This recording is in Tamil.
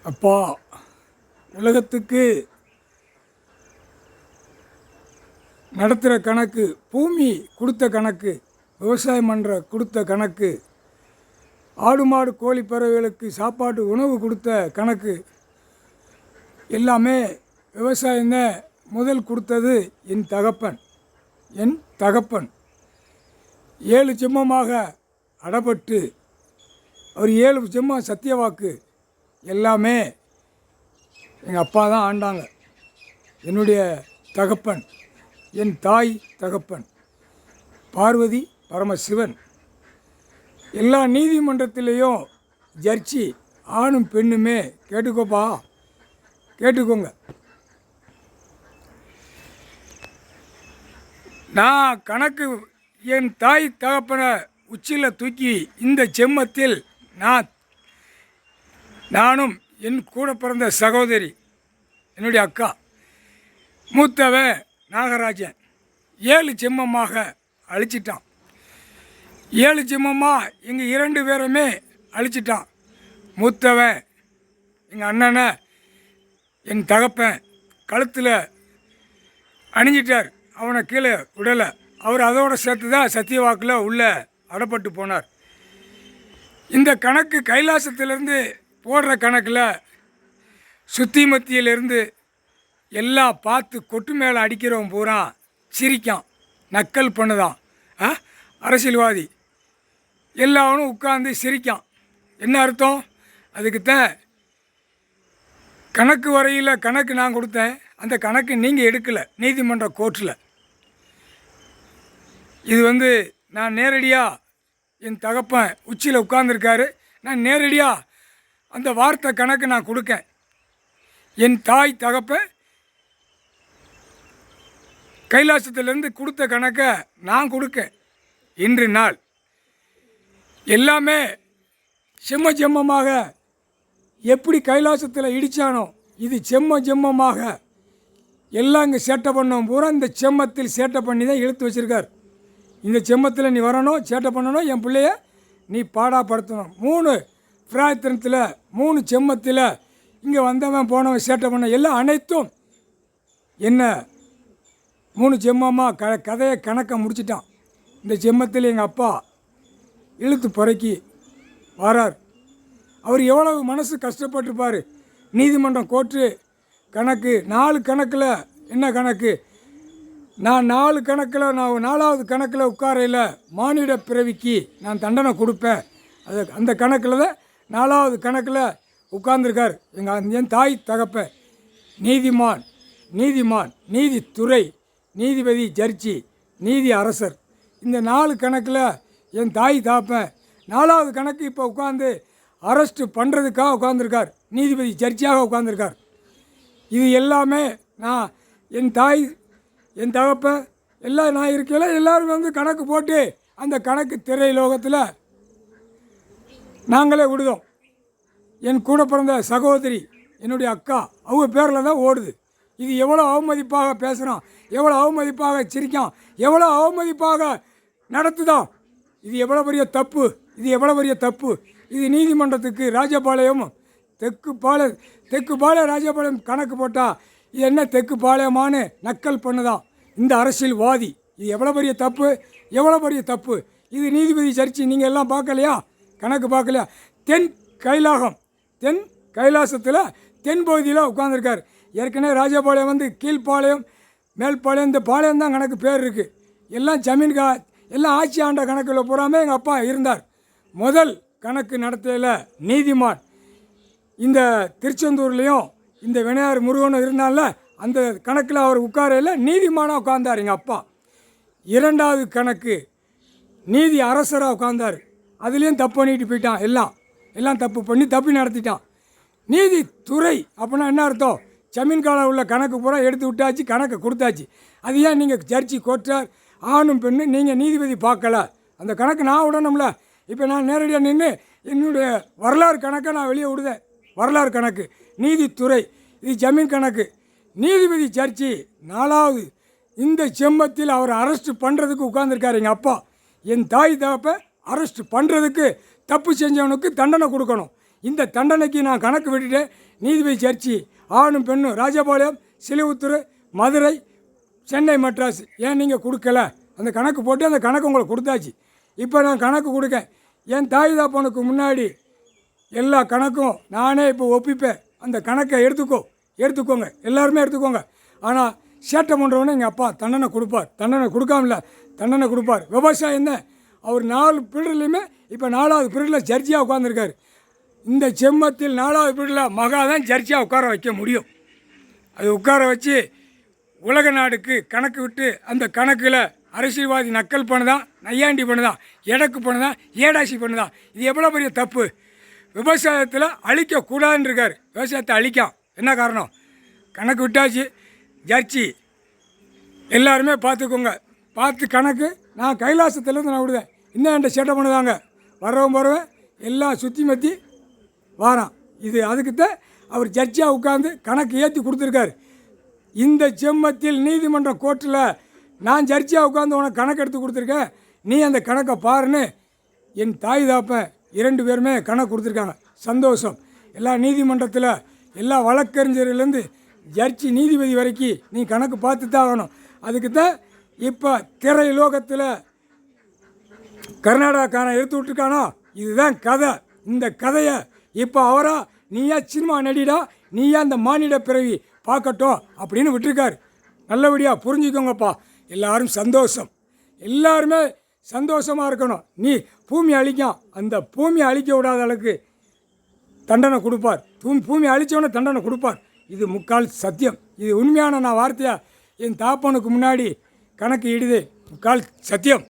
அப்பா, உலகத்துக்கு நடத்துகிற கணக்கு, பூமி கொடுத்த கணக்கு, விவசாயம் பண்ணுற கொடுத்த கணக்கு, ஆடு மாடு கோழி பறவைகளுக்கு சாப்பாட்டு உணவு கொடுத்த கணக்கு எல்லாமே விவசாயம்தான் முதல் கொடுத்தது. என் தகப்பன் 7 ஜென்மமாக அடப்பட்டு அவர் 7 ஜென்மம் சத்தியவாக்கு எல்லாமே எங்கள் அப்பா தான் ஆண்டாங்க. என்னுடைய தகப்பன், என் தாய் தகப்பன் பார்வதி பரமசிவன். எல்லா நீதிமன்றத்திலையும் ஜட்ஜி ஆணும் பெண்ணுமே, கேட்டுக்கோப்பா கேட்டுக்கோங்க, நான் கணக்கு என் தாய் தகப்பனை உச்சியில் தூக்கி இந்த ஜென்மத்தில் நானும் என் கூட பிறந்த சகோதரி என்னுடைய அக்கா மூத்தவன் நாகராஜன் 7 ஜென்மமாக அழிச்சிட்டான். 7 ஜென்மமாக எங்கள் 2 பேருமே அழிச்சிட்டான். மூத்தவன் எங்கள் அண்ணனை என் தகப்பன் கழுத்தில் அணிஞ்சிட்டார். அவனை கீழே விடலை. அவர் அதோடு சேர்த்து தான் சத்தியவாக்கில் உள்ளே அடப்பட்டு போனார். இந்த கணக்கு கைலாசத்திலேருந்து போடுற கணக்கில் சுத்தி மத்தியிலேருந்து எல்லாம் பார்த்து கொட்டு மேலே அடிக்கிறவன் பூரா சிரிக்கான், நக்கல் பண்ணுதான். அரசியல்வாதி எல்லாவனும் உட்கார்ந்து சிரிக்கான். என்ன அர்த்தம்? அதுக்குத்தான் கணக்கு வரையில் கணக்கு நான் கொடுத்தேன், அந்த கணக்கு நீங்கள் எடுக்கலை நீதிமன்ற கோர்ட்டில். இது நான் நேரடியாக என் தகப்பன் உச்சியில் உட்கார்ந்துருக்காரு, நான் நேரடியாக அந்த வார்த்தை கணக்கு நான் கொடுக்கேன். என் தாய் தகப்பன் கைலாசத்திலேருந்து கொடுத்த கணக்கை நான் கொடுக்கேன். இன்று நாள் எல்லாமே செம்ம ஜெம்மமாக எப்படி கைலாசத்தில் இடித்தானோ, இது செம்ம ஜெம்மமாக எல்லாம் இங்கே சேட்டை பண்ணோம் பூரா இந்த செம்மத்தில் சேட்டை பண்ணி தான் இழுத்து வச்சுருக்கார். இந்த செம்மத்தில் நீ வரணும், சேட்டை பண்ணணும், என் பிள்ளைய நீ பாடாப்படுத்தணும். 3 பிராயத்தனத்தில் 3 செம்மத்தில் இங்கே வந்தவன் போனவன் சேட்டை பண்ண எல்லாம் அனைத்தும் என்ன 3 ஜென்மமாக கதையை கணக்கை முடிச்சிட்டான். இந்த ஜென்மத்தில் எங்கள் அப்பா இழுத்து புறக்கி வரார். அவர் எவ்வளவு மனசு கஷ்டப்பட்டுருப்பார். நீதிமன்றம் கோர்ட்டு கணக்கு 4 கணக்கில் என்ன கணக்கு, நான் 4 கணக்கில் நான் 4வது கணக்கில் உட்காரையில் மானிட பிறவிக்கு நான் தண்டனை கொடுப்பேன். அந்த கணக்கில் தான் 4வது கணக்கில் உட்கார்ந்துருக்கார் என் தாய் தகப்பன். நீதிமான், நீதித்துறை, நீதிபதி, ஜட்ஜி, நீதி அரசர், இந்த 4 கணக்கில் என் தாய் தகப்பன் 4வது கணக்கு இப்போ உட்காந்து அரெஸ்ட்டு பண்ணுறதுக்காக உட்காந்துருக்கார். நீதிபதி ஜட்ஜியாக உட்காந்துருக்கார். இது எல்லாமே நான் என் தாய் என் தகப்பன் எல்லாம் நான் இருக்கையில் எல்லோரும் கணக்கு போட்டு அந்த கணக்கு திரை லோகத்தில் நாங்களே விடுதோம். என் கூட பிறந்த சகோதரி என்னுடைய அக்கா அவங்க பேரில் தான் ஓடுது. இது எவ்வளோ அவமதிப்பாக பேசுகிறான், எவ்வளோ அவமதிப்பாக சிரிக்கான், எவ்வளோ அவமதிப்பாக நடத்துதான். இது எவ்வளோ பெரிய தப்பு, இது எவ்வளோ பெரிய தப்பு. இது நீதிமன்றத்துக்கு ராஜபாளையம் தெற்கு பாளையம் ராஜபாளையம் கணக்கு போட்டால் இது என்ன தெற்கு பாளையமானு நக்கல் பண்ணுதான் இந்த அரசியல்வாதி. இது எவ்வளோ பெரிய தப்பு, எவ்வளோ பெரிய தப்பு. இது நீதிபதி சர்ச்சை நீங்கள் எல்லாம் பார்க்கலையா, கணக்கு பார்க்கலையா? தென் கைலாசத்தில் தென் பகுதியில் உட்காந்துருக்கார். ஏற்கனவே ராஜபாளையம் கீழ்ப்பாளையம் மேல்பாளையம், இந்த பாளையம் தான் கணக்கு பேர் இருக்குது. எல்லாம் எல்லாம் ஆட்சி ஆண்ட கணக்கில் பூராமே எங்கள் அப்பா இருந்தார். முதல் கணக்கு நடத்தையில் நீதிமான் இந்த திருச்செந்தூர்லேயும் இந்த விநாயகர் முருகனும் இருந்தால அந்த கணக்கில் அவர் உட்காரையில் நீதிமானாக உட்கார்ந்தார் எங்கள் அப்பா. 2வது கணக்கு நீதி அரசராக உட்கார்ந்தார். அதுலேயும் தப்பு பண்ணிட்டு போயிட்டான். எல்லாம் தப்பு பண்ணி தப்பி நடத்திட்டான். நீதித்துறை அப்படின்னா என்ன அர்த்தம்? ஜமீன் காலம் உள்ள கணக்கு பூரா எடுத்து விட்டாச்சு, கணக்கை கொடுத்தாச்சு. அது ஏன் நீங்கள் ஜட்ஜி கோர்ட்டார் ஆணும் பெண்ணு நீங்கள் நீதிபதி பார்க்கல? அந்த கணக்கு நான் விடணும்ல. இப்போ நான் நேரடியாக நின்று என்னுடைய வரலாறு கணக்கை நான் வெளியே விடுதேன். வரலாறு கணக்கு, நீதித்துறை, இது ஜமீன் கணக்கு. நீதிபதி ஜட்ஜி 4வது இந்த செம்மத்தில் அவர் அரெஸ்ட் பண்ணுறதுக்கு உட்கார்ந்துருக்கார் எங்கள் அப்பா. என் தாய் தகப்பை அரெஸ்ட் பண்ணுறதுக்கு தப்பு செஞ்சவனுக்கு தண்டனை கொடுக்கணும். இந்த தண்டனைக்கு நான் கணக்கு விட்டுட்டு நீதிபதி ஜட்ஜி ஆணும் பெண்ணும் ராஜபாளையம், சிலுவுத்தூர், மதுரை, சென்னை, மெட்ராஸ் ஏன் நீங்கள் கொடுக்கல? அந்த கணக்கு போட்டு அந்த கணக்கு உங்களுக்கு கொடுத்தாச்சு. இப்போ நான் கணக்கு கொடுக்கேன். என் தாய் தாப்பனுக்கு முன்னாடி எல்லா கணக்கும் நானே இப்போ ஒப்பிப்பேன். அந்த கணக்கை எடுத்துக்கோங்க, எல்லாருமே எடுத்துக்கோங்க. ஆனால் சேட்டை பண்ணுறவனே எங்கள் அப்பா தண்டனை கொடுப்பார். தண்டனை கொடுக்காமல தண்டனை கொடுப்பார். விவசாயம் தான். அவர் 4 பீரியட்லையுமே இப்போ 4வது பீரியடில் ஜட்ஜியாக உட்காந்துருக்காரு. இந்த செம்மத்தில் 4வது பீரியடில் மகா தான் ஜட்ஜியாக உட்கார வைக்க முடியும். அது உட்கார வச்சு உலக நாடுக்கு கணக்கு விட்டு அந்த கணக்கில் அரசியல்வாதி நக்கல் பண்ணுதான், நையாண்டி பண்ணுதான், எடக்கு பண்ணுதான், ஏடாசி பண்ணுதான். இது எவ்வளோ பெரிய தப்பு. விவசாயத்தில் அழிக்கக்கூடாதுன்னு இருக்கார். விவசாயத்தை அழிக்காம். என்ன காரணம்? கணக்கு விட்டாச்சு. ஜட்ஜி எல்லாருமே பார்த்துக்கோங்க. பார்த்து கணக்கு நான் கைலாசத்துலேருந்து நான் விடுவேன். இன்னும் என்கிட்ட சேட்டை பண்ணுதாங்க. வரவன் எல்லாம் சுற்றி மத்தி வாரான். இது அதுக்குத்தான் அவர் ஜட்ஜியாக உட்காந்து கணக்கு ஏற்றி கொடுத்துருக்காரு. இந்த செம்மத்தில் நீதிமன்ற கோர்ட்டில் நான் ஜட்ஜியாக உட்காந்து உனக்கு கணக்கு எடுத்து கொடுத்துருக்கேன், நீ அந்த கணக்கை பாருன்னு என் தாய் தாப்பன் 2 பேருமே கணக்கு கொடுத்துருக்காங்க. சந்தோஷம். எல்லா நீதிமன்றத்தில் எல்லா வழக்கறிஞர்லேருந்து ஜட்ஜி நீதிபதி வரைக்கும் நீ கணக்கு பார்த்து தான் ஆகணும். அதுக்கு தான் இப்போ திரையுலோகத்தில் கர்நாடகாக்காரன் எடுத்து விட்டுருக்கானோ இதுதான் கதை. இந்த கதையை இப்போ அவரா நீயா சினிமா நடிடா, நீயா அந்த மானிட பிறவி பார்க்கட்டும் அப்படின்னு விட்டுருக்காரு. நல்லபடியாக புரிஞ்சுக்கோங்கப்பா. எல்லாரும் சந்தோஷம். எல்லாருமே சந்தோஷமாக இருக்கணும். நீ பூமி அழிக்கும், அந்த பூமியை அழிக்க விடாத அளவுக்கு தண்டனை கொடுப்பார். பூமி அழித்தவனே தண்டனை கொடுப்பார். இது முக்கால் சத்தியம். இது உண்மையான நான் வார்த்தையாக என் தாப்பனுக்கு முன்னாடி கணக்கு இடுது. முக்கால் சத்தியம்.